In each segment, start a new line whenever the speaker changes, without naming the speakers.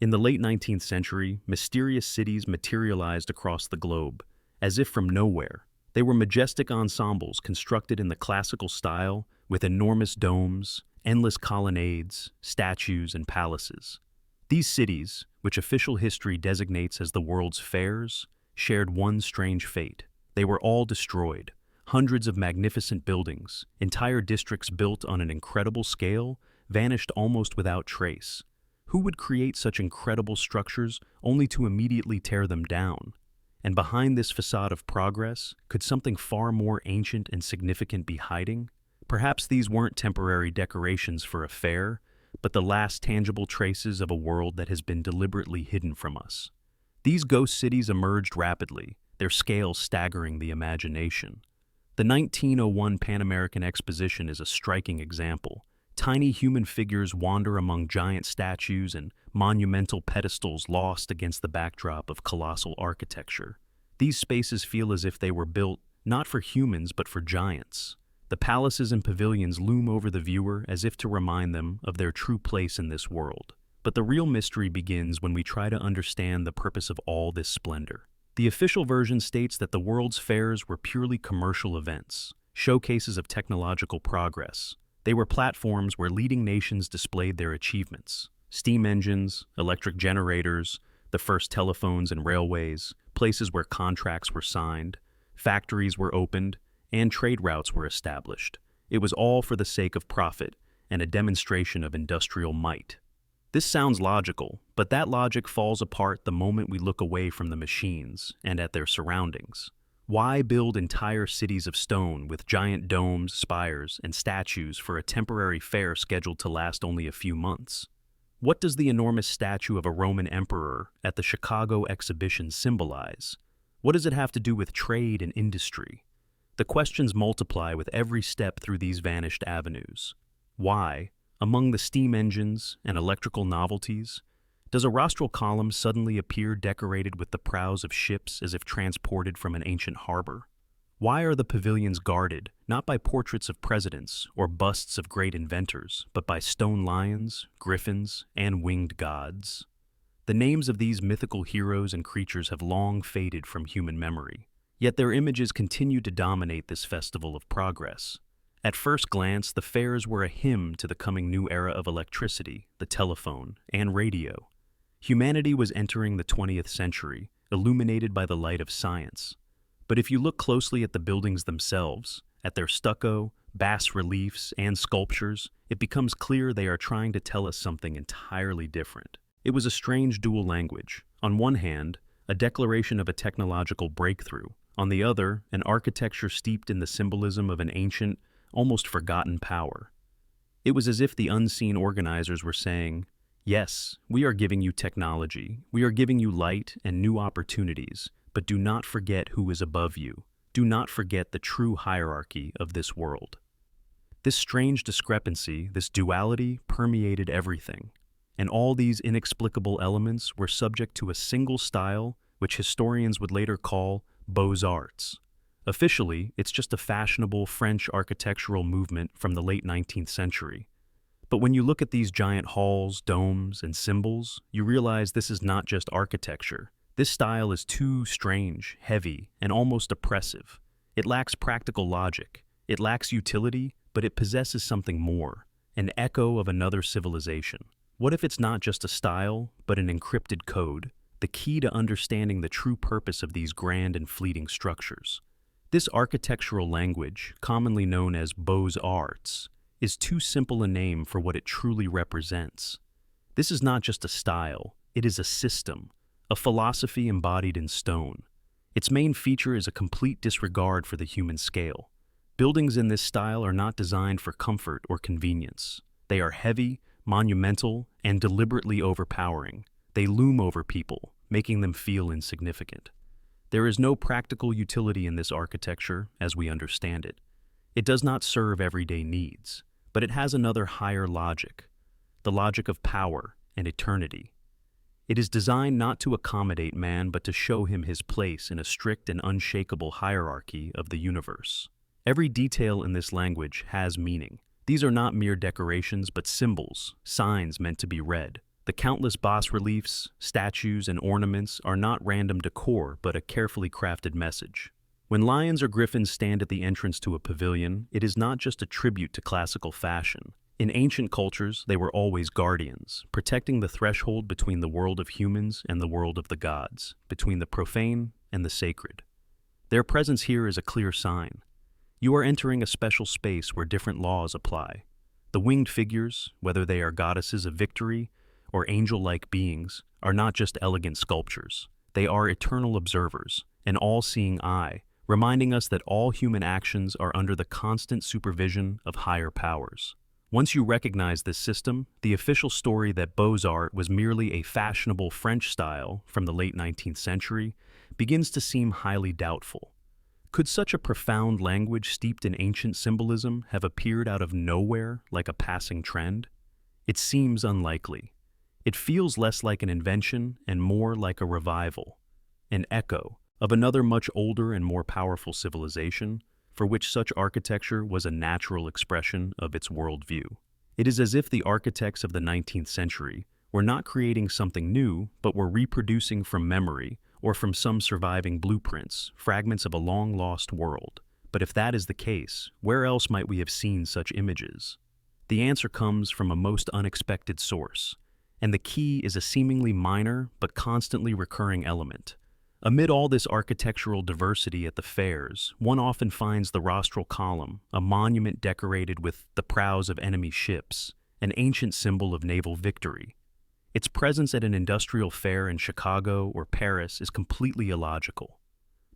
In the late 19th century, mysterious cities materialized across the globe, as if from nowhere. They were majestic ensembles constructed in the classical style with enormous domes, endless colonnades, statues, and palaces. These cities, which official history designates as the world's fairs, shared one strange fate. They were all destroyed. Hundreds of magnificent buildings, entire districts built on an incredible scale, vanished almost without trace. Who would create such incredible structures only to immediately tear them down? And behind this facade of progress, could something far more ancient and significant be hiding? Perhaps these weren't temporary decorations for a fair, but the last tangible traces of a world that has been deliberately hidden from us. These ghost cities emerged rapidly, their scale staggering the imagination. The 1901 Pan-American Exposition is a striking example. Tiny human figures wander among giant statues and monumental pedestals lost against the backdrop of colossal architecture. These spaces feel as if they were built not for humans but for giants. The palaces and pavilions loom over the viewer as if to remind them of their true place in this world. But the real mystery begins when we try to understand the purpose of all this splendor. The official version states that the world's fairs were purely commercial events, showcases of technological progress. They were platforms where leading nations displayed their achievements. Steam engines, electric generators, the first telephones and railways, places where contracts were signed, factories were opened, and trade routes were established. It was all for the sake of profit and a demonstration of industrial might. This sounds logical, but that logic falls apart the moment we look away from the machines and at their surroundings. Why build entire cities of stone with giant domes, spires, and statues for a temporary fair scheduled to last only a few months? What does the enormous statue of a Roman emperor at the Chicago exhibition symbolize? What does it have to do with trade and industry? The questions multiply with every step through these vanished avenues. Why, among the steam engines and electrical novelties, does a rostral column suddenly appear decorated with the prows of ships as if transported from an ancient harbor? Why are the pavilions guarded, not by portraits of presidents or busts of great inventors, but by stone lions, griffins, and winged gods? The names of these mythical heroes and creatures have long faded from human memory, yet their images continue to dominate this festival of progress. At first glance, the fairs were a hymn to the coming new era of electricity, the telephone, and radio. Humanity was entering the 20th century, illuminated by the light of science. But if you look closely at the buildings themselves, at their stucco, bas-reliefs, and sculptures, it becomes clear they are trying to tell us something entirely different. It was a strange dual language. On one hand, a declaration of a technological breakthrough. On the other, an architecture steeped in the symbolism of an ancient, almost forgotten power. It was as if the unseen organizers were saying, "Yes, we are giving you technology, we are giving you light and new opportunities, but do not forget who is above you. Do not forget the true hierarchy of this world." This strange discrepancy, this duality, permeated everything, and all these inexplicable elements were subject to a single style which historians would later call Beaux-Arts. Officially, it's just a fashionable French architectural movement from the late 19th century. But when you look at these giant halls, domes, and symbols, you realize this is not just architecture. This style is too strange, heavy, and almost oppressive. It lacks practical logic. It lacks utility, but it possesses something more, an echo of another civilization. What if it's not just a style, but an encrypted code, the key to understanding the true purpose of these grand and fleeting structures? This architectural language, commonly known as Beaux-Arts, is too simple a name for what it truly represents. This is not just a style, it is a system, a philosophy embodied in stone. Its main feature is a complete disregard for the human scale. Buildings in this style are not designed for comfort or convenience. They are heavy, monumental, and deliberately overpowering. They loom over people, making them feel insignificant. There is no practical utility in this architecture as we understand it. It does not serve everyday needs, but it has another higher logic, the logic of power and eternity. It is designed not to accommodate man, but to show him his place in a strict and unshakable hierarchy of the universe. Every detail in this language has meaning. These are not mere decorations, but symbols, signs meant to be read. The countless bas-reliefs, statues, and ornaments are not random decor but a carefully crafted message. When lions or griffins stand at the entrance to a pavilion, it is not just a tribute to classical fashion. In ancient cultures, they were always guardians, protecting the threshold between the world of humans and the world of the gods, between the profane and the sacred. Their presence here is a clear sign. You are entering a special space where different laws apply. The winged figures, whether they are goddesses of victory or angel-like beings, are not just elegant sculptures. They are eternal observers, an all-seeing eye, reminding us that all human actions are under the constant supervision of higher powers. Once you recognize this system, the official story that Beaux-Arts was merely a fashionable French style from the late 19th century begins to seem highly doubtful. Could such a profound language steeped in ancient symbolism have appeared out of nowhere like a passing trend? It seems unlikely. It feels less like an invention and more like a revival, an echo of another much older and more powerful civilization, for which such architecture was a natural expression of its worldview. It is as if the architects of the 19th century were not creating something new, but were reproducing from memory or from some surviving blueprints, fragments of a long-lost world. But if that is the case, where else might we have seen such images? The answer comes from a most unexpected source, and the key is a seemingly minor but constantly recurring element. Amid all this architectural diversity at the fairs, one often finds the rostral column, a monument decorated with the prows of enemy ships, an ancient symbol of naval victory. Its presence at an industrial fair in Chicago or Paris is completely illogical.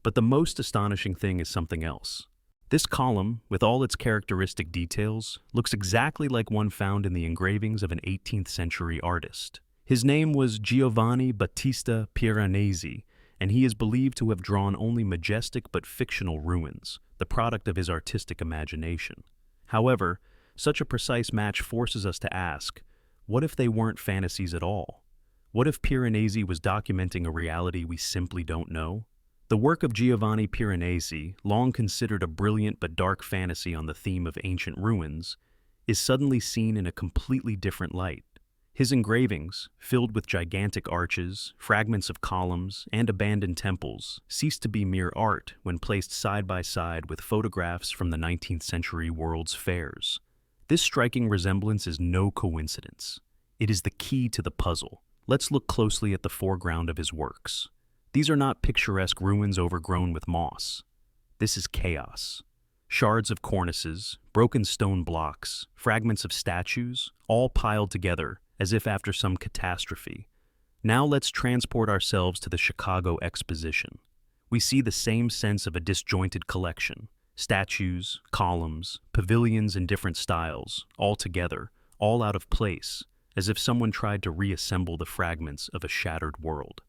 But the most astonishing thing is something else. This column, with all its characteristic details, looks exactly like one found in the engravings of an 18th century artist. His name was Giovanni Battista Piranesi, and he is believed to have drawn only majestic but fictional ruins, the product of his artistic imagination. However, such a precise match forces us to ask, what if they weren't fantasies at all? What if Piranesi was documenting a reality we simply don't know? The work of Giovanni Piranesi, long considered a brilliant but dark fantasy on the theme of ancient ruins, is suddenly seen in a completely different light. His engravings, filled with gigantic arches, fragments of columns, and abandoned temples, cease to be mere art when placed side by side with photographs from the 19th century world's fairs. This striking resemblance is no coincidence. It is the key to the puzzle. Let's look closely at the foreground of his works. These are not picturesque ruins overgrown with moss. This is chaos. Shards of cornices, broken stone blocks, fragments of statues, all piled together as if after some catastrophe. Now let's transport ourselves to the Chicago Exposition. We see the same sense of a disjointed collection. Statues, columns, pavilions in different styles, all together, all out of place, as if someone tried to reassemble the fragments of a shattered world.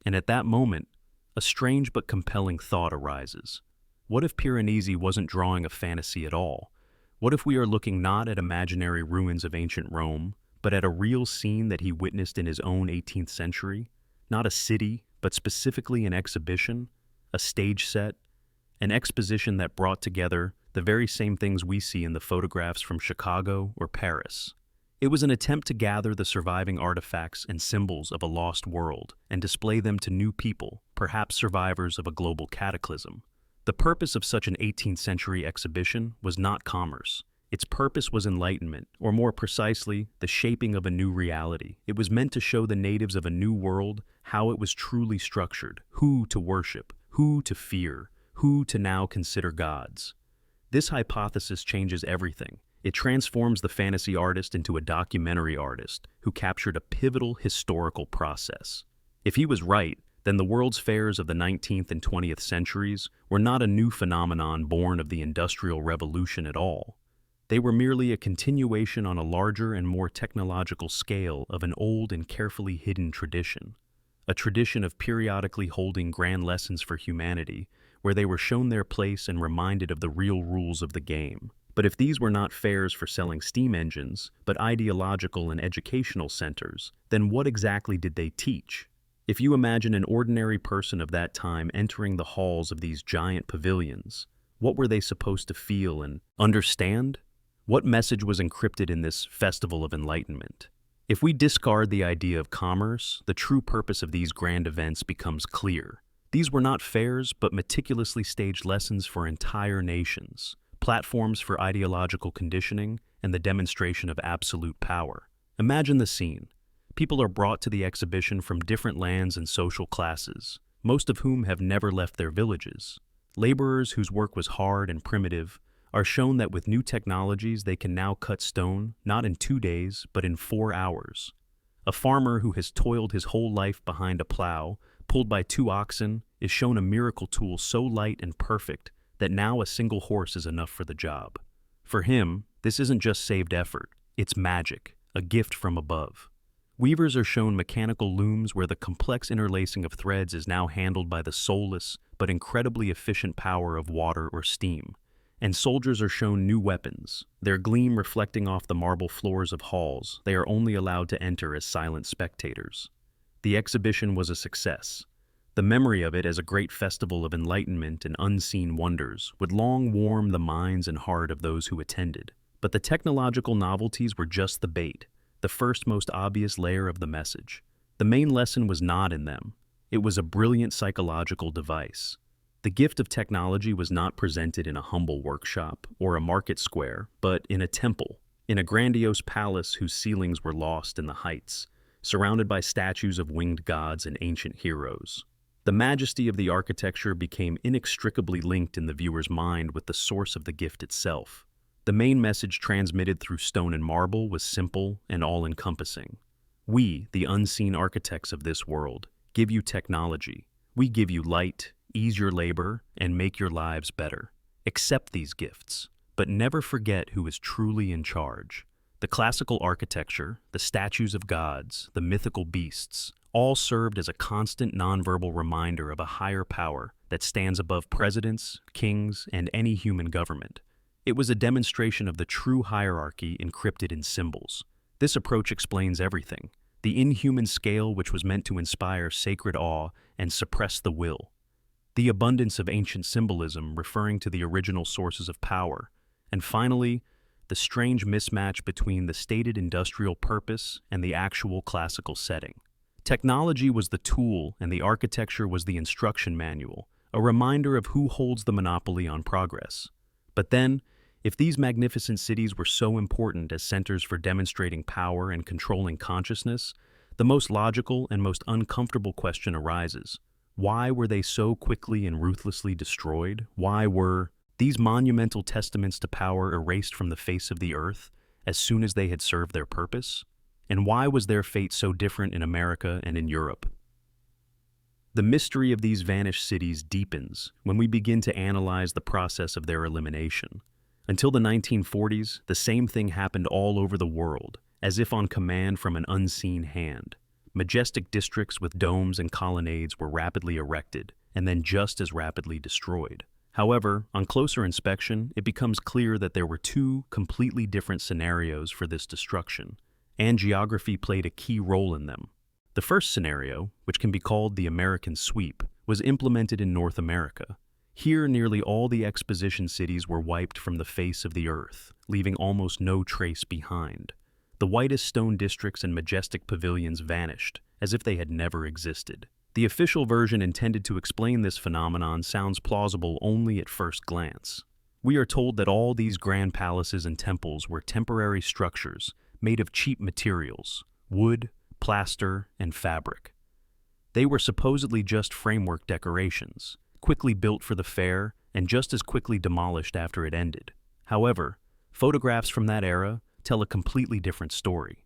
And at that moment, a strange but compelling thought arises. What if Piranesi wasn't drawing a fantasy at all? What if we are looking not at imaginary ruins of ancient Rome, but at a real scene that he witnessed in his own 18th century? Not a city, but specifically an exhibition, a stage set, an exposition that brought together the very same things we see in the photographs from Chicago or Paris. It was an attempt to gather the surviving artifacts and symbols of a lost world and display them to new people, perhaps survivors of a global cataclysm. The purpose of such an 18th century exhibition was not commerce. Its purpose was enlightenment, or more precisely, the shaping of a new reality. It was meant to show the natives of a new world how it was truly structured, who to worship, who to fear, who to now consider gods. This hypothesis changes everything. It transforms the fantasy artist into a documentary artist who captured a pivotal historical process. If he was right, then the world's fairs of the 19th and 20th centuries were not a new phenomenon born of the Industrial Revolution at all. They were merely a continuation on a larger and more technological scale of an old and carefully hidden tradition, a tradition of periodically holding grand lessons for humanity, where they were shown their place and reminded of the real rules of the game. But if these were not fairs for selling steam engines, but ideological and educational centers, then what exactly did they teach? If you imagine an ordinary person of that time entering the halls of these giant pavilions, what were they supposed to feel and understand? What message was encrypted in this festival of enlightenment? If we discard the idea of commerce, the true purpose of these grand events becomes clear. These were not fairs, but meticulously staged lessons for entire nations, platforms for ideological conditioning, and the demonstration of absolute power. Imagine the scene. People are brought to the exhibition from different lands and social classes, most of whom have never left their villages. Laborers whose work was hard and primitive are shown that with new technologies they can now cut stone, not in 2 days, but in 4 hours. A farmer who has toiled his whole life behind a plow, pulled by 2 oxen, is shown a miracle tool so light and perfect that now a single horse is enough for the job. For him, this isn't just saved effort, it's magic, a gift from above. Weavers are shown mechanical looms where the complex interlacing of threads is now handled by the soulless but incredibly efficient power of water or steam. And soldiers are shown new weapons, their gleam reflecting off the marble floors of halls they are only allowed to enter as silent spectators. The exhibition was a success. The memory of it as a great festival of enlightenment and unseen wonders would long warm the minds and heart of those who attended. But the technological novelties were just the bait, the first most obvious layer of the message. The main lesson was not in them. It was a brilliant psychological device. The gift of technology was not presented in a humble workshop or a market square, but in a temple, in a grandiose palace whose ceilings were lost in the heights, surrounded by statues of winged gods and ancient heroes. The majesty of the architecture became inextricably linked in the viewer's mind with the source of the gift itself. The main message transmitted through stone and marble was simple and all-encompassing. We, the unseen architects of this world, give you technology. We give you light, ease your labor, and make your lives better. Accept these gifts, but never forget who is truly in charge. The classical architecture, the statues of gods, the mythical beasts, all served as a constant nonverbal reminder of a higher power that stands above presidents, kings, and any human government. It was a demonstration of the true hierarchy encrypted in symbols. This approach explains everything. The inhuman scale which was meant to inspire sacred awe and suppress the will. The abundance of ancient symbolism referring to the original sources of power. And finally, the strange mismatch between the stated industrial purpose and the actual classical setting. Technology was the tool and the architecture was the instruction manual, a reminder of who holds the monopoly on progress. But then, if these magnificent cities were so important as centers for demonstrating power and controlling consciousness, the most logical and most uncomfortable question arises. Why were they so quickly and ruthlessly destroyed? Why were these monumental testaments to power erased from the face of the earth as soon as they had served their purpose? And why was their fate so different in America and in Europe? The mystery of these vanished cities deepens when we begin to analyze the process of their elimination. Until the 1940s, the same thing happened all over the world, as if on command from an unseen hand. Majestic districts with domes and colonnades were rapidly erected, and then just as rapidly destroyed. However, on closer inspection, it becomes clear that there were 2 completely different scenarios for this destruction, and geography played a key role in them. The first scenario, which can be called the American sweep, was implemented in North America. Here, nearly all the exposition cities were wiped from the face of the earth, leaving almost no trace behind. The whitest stone districts and majestic pavilions vanished, as if they had never existed. The official version intended to explain this phenomenon sounds plausible only at first glance. We are told that all these grand palaces and temples were temporary structures made of cheap materials, wood, plaster, and fabric. They were supposedly just framework decorations, quickly built for the fair and just as quickly demolished after it ended. However, photographs from that era tell a completely different story.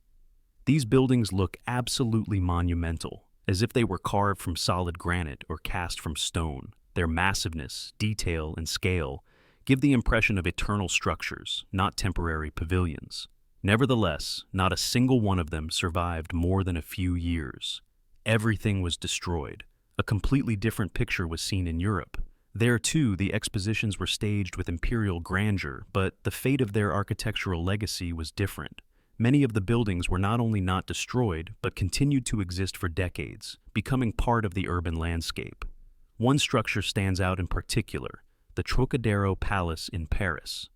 These buildings look absolutely monumental, as if they were carved from solid granite or cast from stone. Their massiveness, detail, and scale give the impression of eternal structures, not temporary pavilions. Nevertheless, not a single one of them survived more than a few years. Everything was destroyed. A completely different picture was seen in Europe. There, too, the expositions were staged with imperial grandeur, but the fate of their architectural legacy was different. Many of the buildings were not only not destroyed, but continued to exist for decades, becoming part of the urban landscape. One structure stands out in particular, the Trocadero Palace in Paris.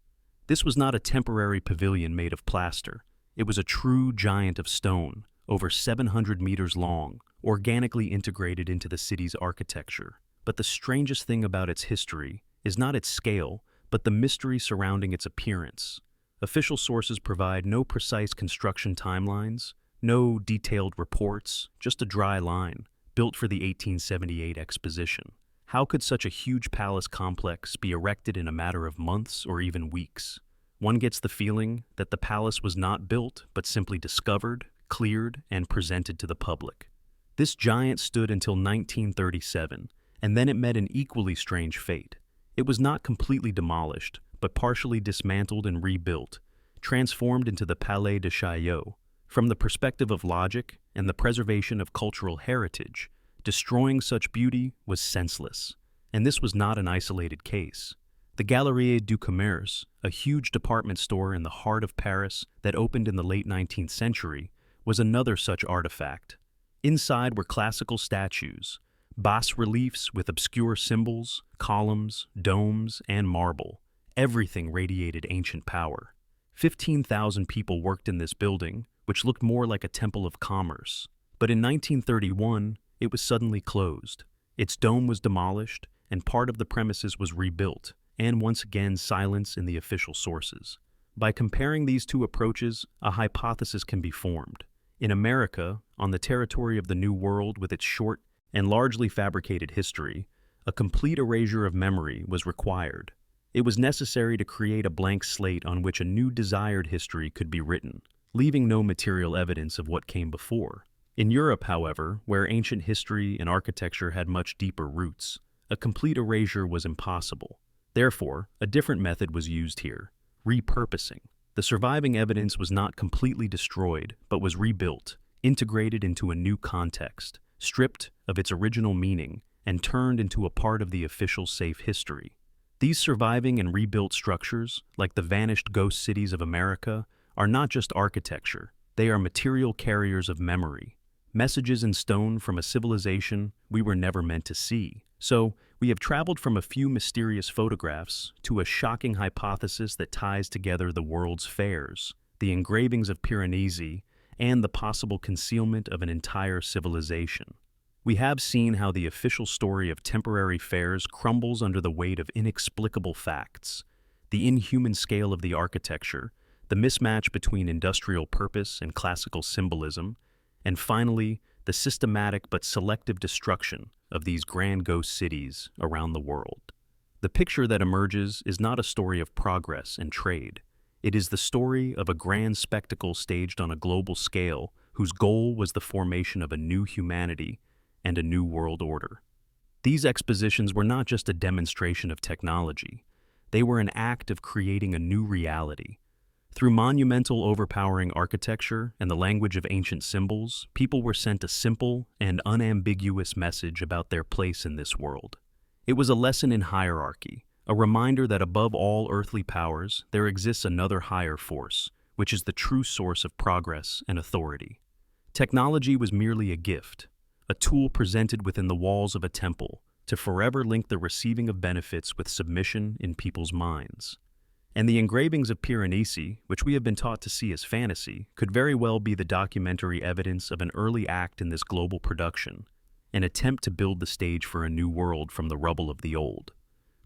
This was not a temporary pavilion made of plaster. It was a true giant of stone, over 700 meters long, organically integrated into the city's architecture. But the strangest thing about its history is not its scale, but the mystery surrounding its appearance. Official sources provide no precise construction timelines, no detailed reports, just a dry line, built for the 1878 exposition. How could such a huge palace complex be erected in a matter of months or even weeks? One gets the feeling that the palace was not built, but simply discovered, cleared, and presented to the public. This giant stood until 1937, and then it met an equally strange fate. It was not completely demolished, but partially dismantled and rebuilt, transformed into the Palais de Chaillot. From the perspective of logic and the preservation of cultural heritage, destroying such beauty was senseless. And this was not an isolated case. The Galerie du Commerce, a huge department store in the heart of Paris that opened in the late 19th century, was another such artifact. Inside were classical statues, bas-reliefs with obscure symbols, columns, domes, and marble. Everything radiated ancient power. 15,000 people worked in this building, which looked more like a temple of commerce. But in 1931, it was suddenly closed. Its dome was demolished, and part of the premises was rebuilt, and once again silence in the official sources. By comparing these two approaches, a hypothesis can be formed. In America, on the territory of the New World with its short and largely fabricated history, a complete erasure of memory was required. It was necessary to create a blank slate on which a new desired history could be written, leaving no material evidence of what came before. In Europe, however, where ancient history and architecture had much deeper roots, a complete erasure was impossible. Therefore, a different method was used here: repurposing. The surviving evidence was not completely destroyed, but was rebuilt, integrated into a new context, stripped of its original meaning, and turned into a part of the official safe history. These surviving and rebuilt structures, like the vanished ghost cities of America, are not just architecture. They are material carriers of memory, messages in stone from a civilization we were never meant to see. So, we have traveled from a few mysterious photographs to a shocking hypothesis that ties together the world's fairs, the engravings of Piranesi, and the possible concealment of an entire civilization. We have seen how the official story of temporary fairs crumbles under the weight of inexplicable facts, the inhuman scale of the architecture, the mismatch between industrial purpose and classical symbolism, and finally, the systematic but selective destruction of these grand ghost cities around the world. The picture that emerges is not a story of progress and trade. It is the story of a grand spectacle staged on a global scale whose goal was the formation of a new humanity and a new world order. These expositions were not just a demonstration of technology. They were an act of creating a new reality. Through monumental, overpowering architecture and the language of ancient symbols, people were sent a simple and unambiguous message about their place in this world. It was a lesson in hierarchy, a reminder that above all earthly powers, there exists another higher force, which is the true source of progress and authority. Technology was merely a gift, a tool presented within the walls of a temple to forever link the receiving of benefits with submission in people's minds. And the engravings of Piranesi, which we have been taught to see as fantasy, could very well be the documentary evidence of an early act in this global production, an attempt to build the stage for a new world from the rubble of the old.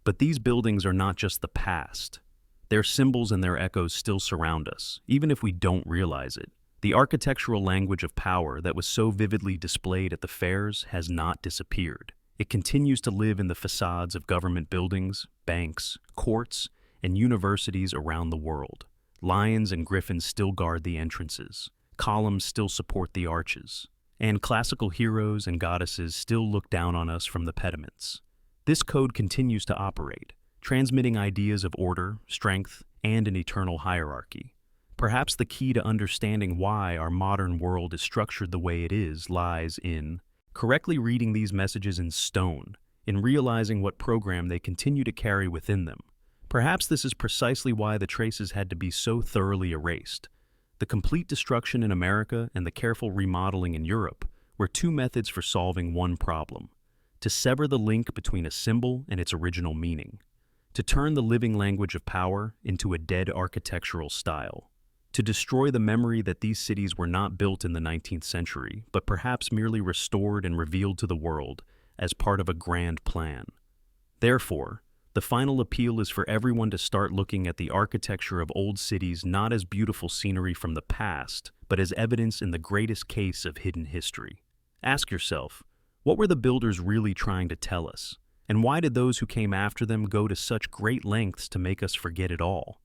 But these buildings are not just the past. Their symbols and their echoes still surround us, even if we don't realize it. The architectural language of power that was so vividly displayed at the fairs has not disappeared. It continues to live in the facades of government buildings, banks, courts, and universities around the world. Lions and griffins still guard the entrances. Columns still support the arches. And classical heroes and goddesses still look down on us from the pediments. This code continues to operate, transmitting ideas of order, strength, and an eternal hierarchy. Perhaps the key to understanding why our modern world is structured the way it is lies in correctly reading these messages in stone, in realizing what program they continue to carry within them. Perhaps this is precisely why the traces had to be so thoroughly erased. The complete destruction in America and the careful remodeling in Europe were two methods for solving one problem: to sever the link between a symbol and its original meaning, to turn the living language of power into a dead architectural style. to destroy the memory that these cities were not built in the 19th century, but perhaps merely restored and revealed to the world as part of a grand plan. Therefore, the final appeal is for everyone to start looking at the architecture of old cities not as beautiful scenery from the past, but as evidence in the greatest case of hidden history. Ask yourself, what were the builders really trying to tell us? And why did those who came after them go to such great lengths to make us forget it all?